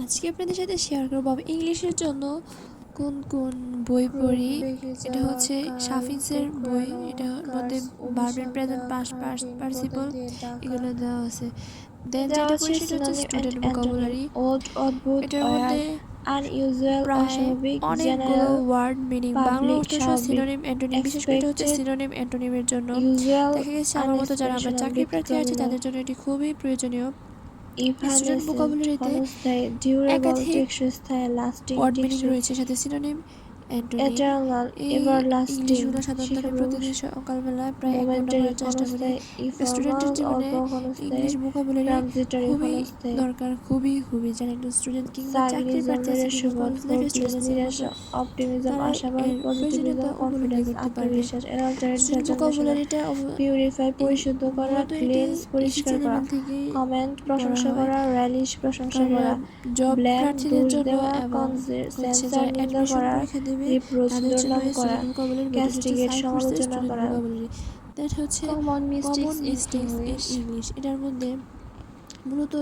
আজকে আপনাদের সাথে শেয়ার করবো আমি ইংলিশের জন্য কোন কোন বই পড়ি। এটা হচ্ছে শাফিজের বই, এটার মধ্যে ভার্ব প্রেজেন্ট পাস্ট পার্টিসিপল এগুলো দেওয়া আছে। দেন যেটা পড়ি সেটা হচ্ছে স্টুডেন্ট ভোকাবুলারি। এটার মধ্যে প্রায় অনেকগুলো ওয়ার্ড মিনিং বাংলা অর্থ সহ সিনোনিম অ্যান্টোনিম, বিশেষ করে এটা হচ্ছে সিনোনিম অ্যান্টোনিমের জন্য দেখা গেছে আমার মতো যারা আমরা চাকরি প্রার্থী আছে তাদের জন্য এটি খুবই প্রয়োজনীয়। স্টুডেন্ট ভোকাবুলারিতে একাধিক ওয়ার্ড মিনিং রয়েছে, সাথে সিনোনিম অ্যান্টোনিম। এই ইংলিশগুলো সাধারণত আমি প্রতিদিন সকালবেলায় প্রায় 1 ঘন্টা পড়ার চেষ্টা করি। স্টুডেন্টের জীবনে ইংলিশ ভোকাবুলারি খুবই দরকার, খুবই যারা একজন স্টুডেন্ট কিংবা চাকরি প্রার্থী আছে কিংবা কলেজ লাইফের স্টুডেন্ট আছে তারা এর প্রয়োজনীয়তা উপলব্ধি করতে পারবে। স্টুডেন্ট ভোকাবুলারিটা পরিশুদ্ধ করা, ক্লিনস পরিষ্কার করা, কমেন্ট প্রশংসা করা, র্যালিশ প্রশংসা করা, জব ব্ল্যাঙ্ক প্রার্থীদের দোষ জন্য দেওয়া, এবং সেন্সর নিন্দা করা, রিপ্রোচ দুর্নাম করা, ক্যাস্টিগেট সমালোচনা করা। দ্যাট হচ্ছে কমন মিস্টেকস ইন ইংলিশ। এটার মধ্যে মূলত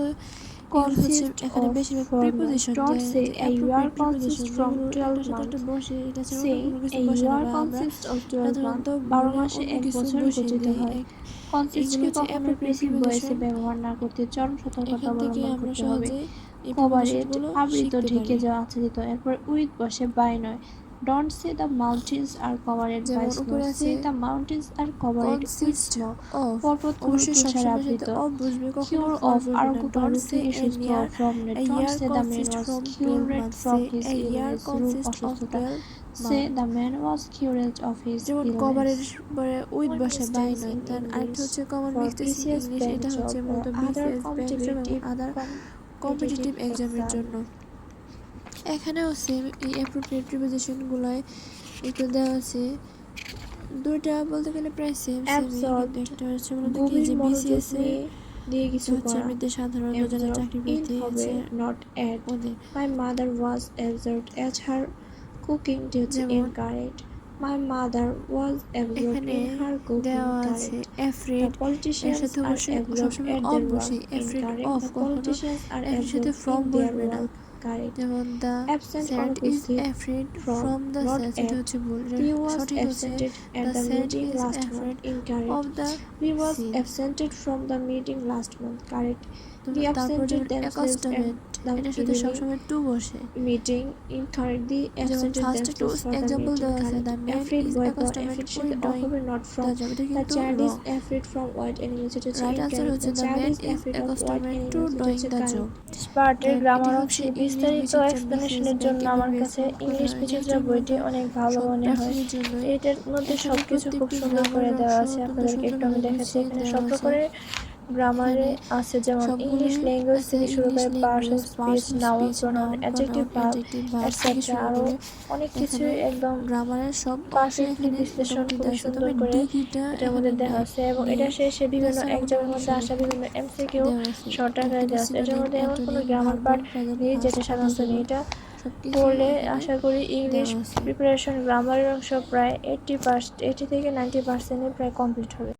consist এখানে of বেশিরভাগ formal. Preposition Don't say a year appropriate consists preposition from যেগুলো 12 একটার সাথে একটা months. বসে, এটা ছাড়া Say অন্য কিছু a বসে না, year বা আমরা consists of 12 সাধারণত months. 12 মাসে অন্য এক কিছু বছর বসিয়ে গঠিত দিই। হয়। কনসিস্ট এগুলো কে হচ্ছে কখনো appropriate প্রেসিভ ভয়েসে preposition। ব্যবহার না করতে চরম সতর্কতা এখান থেকে অবলম্বন আমরা করতে হবে। সহজে এই কভারেজ prepositionগুলো আবৃত, শিখতে ঢেকে পারি। যাওয়া, আচ্ছাদিত। এরপর উইথ বসে বাই নয়। Don't say the mountains are covered by যেমন snow. উপরে আছে Say the mountains are covered with consist snow. of, পর্বত অবশ্যই তুষারে সবসময় আবৃত। সাথে অফ বসবে, কখনো Cure ফর of বসবে না। আরোগ্য ডোন্ট রোগ সে থেকে এ সুস্থ ইয়ার, from a it. Don't year say the man consists was from 12 cured months, from say his a year illness. রোগ consists of অসুস্থতা। 12 Say months। the man was cured of his যেমন illness. কভারের পরে with Common বসে by mistakes নয়। in দেন আরেকটা English হচ্ছে common for mistakes in BCS English, bank এটা হচ্ছে job or মূলত other বিসিএস ব্যাংক জব এবং আদার কম্পিটিটিভ এক্সামের exam. জন্য। এখানেও সেম এই অ্যাপ্রোপ্রিয়েট প্রিপোজিশনগুলোয় একটু দেওয়া আছে, দুইটা বলতে গেলে প্রায় সেমই, Absorbed, কিন্তু একটা হচ্ছে মূলত কি গভীর যে মনোযোগ বিসিএস এর নিয়ে দিয়ে কিছু হচ্ছে করা। এমনিতে সাধারণত যারা Absorbed চাকরি in প্রার্থী হবে, আছে not at. ওদের। My mother was absorbed at her cooking duty যেমন in Garrett. My mother was absorbed এখানে in her cooking দেওয়া আছে Garrett. The অ্যাফ্রেড, এর politicians সাথে are অবশ্যই absorbed সবসময় at অফ their work বসে, in afraid Garrett. Of, The কখনো politicians are এর সাথে absorbed ফ্রম in their বসবে না। work. Garrett. যেমন দ্য Absent স্যাড ইজ অনুপস্থিত afraid from, from the not sad, এটা at. হচ্ছে ভুল, He was সঠিক হচ্ছে absented at the the sad meeting is last afraid month in Garrett. Of the We was seen. absented from the meeting last month. Garrett. The তারপর absented যেমন themselves at অ্যাকাস্টমেন্ট, the এটার সাথে evening সবসময় two বসে। meeting in Garrett. The যেমন absented ফার্স্টে to themselves for the example meeting. দেওয়া আছে, Garrett. The man Afraid is boy the accustomed afraid with সাথে ডুইং অক্ষরে not দ্য from. জব, এটা The কিন্তু child is wrong. afraid from what animals it is right in answer Garrett. হচ্ছে The the child man is is afraid of what accustomed to animals it doing is the Garrett. Job. পার্টের grammar এটি অংশের হচ্ছে English বিস্তারিত বিচিত্রা এক্সপ্লেনেশনের BCS জন্য bank আমার এভাবে কাছে এক্সাম করা ইংলিশ হয়। বিচিত্রা এটার বইটি মতো অনেক ভালো সব মনে হয়। প্রার্থীদের জন্যই এটার মধ্যে এখানে সবকিছু খুব প্রত্যেকটি সুন্দর করে গ্রামারের দেওয়া অংশ আছে, অত্যন্ত আপনাদেরকে একটু আমি সুন্দরভাবে দেখাচ্ছি। গুছিয়ে এখানে দেওয়া সব আছে। প্রকারের গ্রামারে আছে, যেমন ইংলিশ সবগুলোই ল্যাঙ্গুয়েজ আছে, থেকে শুরু ইংলিশ করে parts of language, speech, parts of noun, speech, pronoun, noun, adjective, pronoun, verb, adjective, verb থেকে এটসেট্রা, শুরু আরও করে অনেক কিছু এখানে একদম গ্রামারের সব অংশ পারফেক্টলি এখানে বিশ্লেষণ মোটামুটি খুবই দেওয়া আছে, সুন্দর তবে করে ডিগ্রিটা এটার মধ্যে এখানে দেওয়া আছে। এবং এটা শেষে বিভিন্ন তাছাড়া এক্সামের মোটামুটি মধ্যে আসা বিভিন্ন এমসিকিউ দেওয়া আছে। শর্ট আকারে এখানে দেওয়া আছে। এটার সিনোনিম, মধ্যে এমন কোনো antonym, grammar verb, part present, নেই পাস্ট যেটা সাধারণত নেই। পার্টিসিপল এটা সবকিছুই পড়লে এখানে আশা করি ইংলিশ দেওয়া আছে। প্রিপারেশন গ্রামারের অংশ প্রায় 80 থেকে 90% প্রায় কমপ্লিট হবে।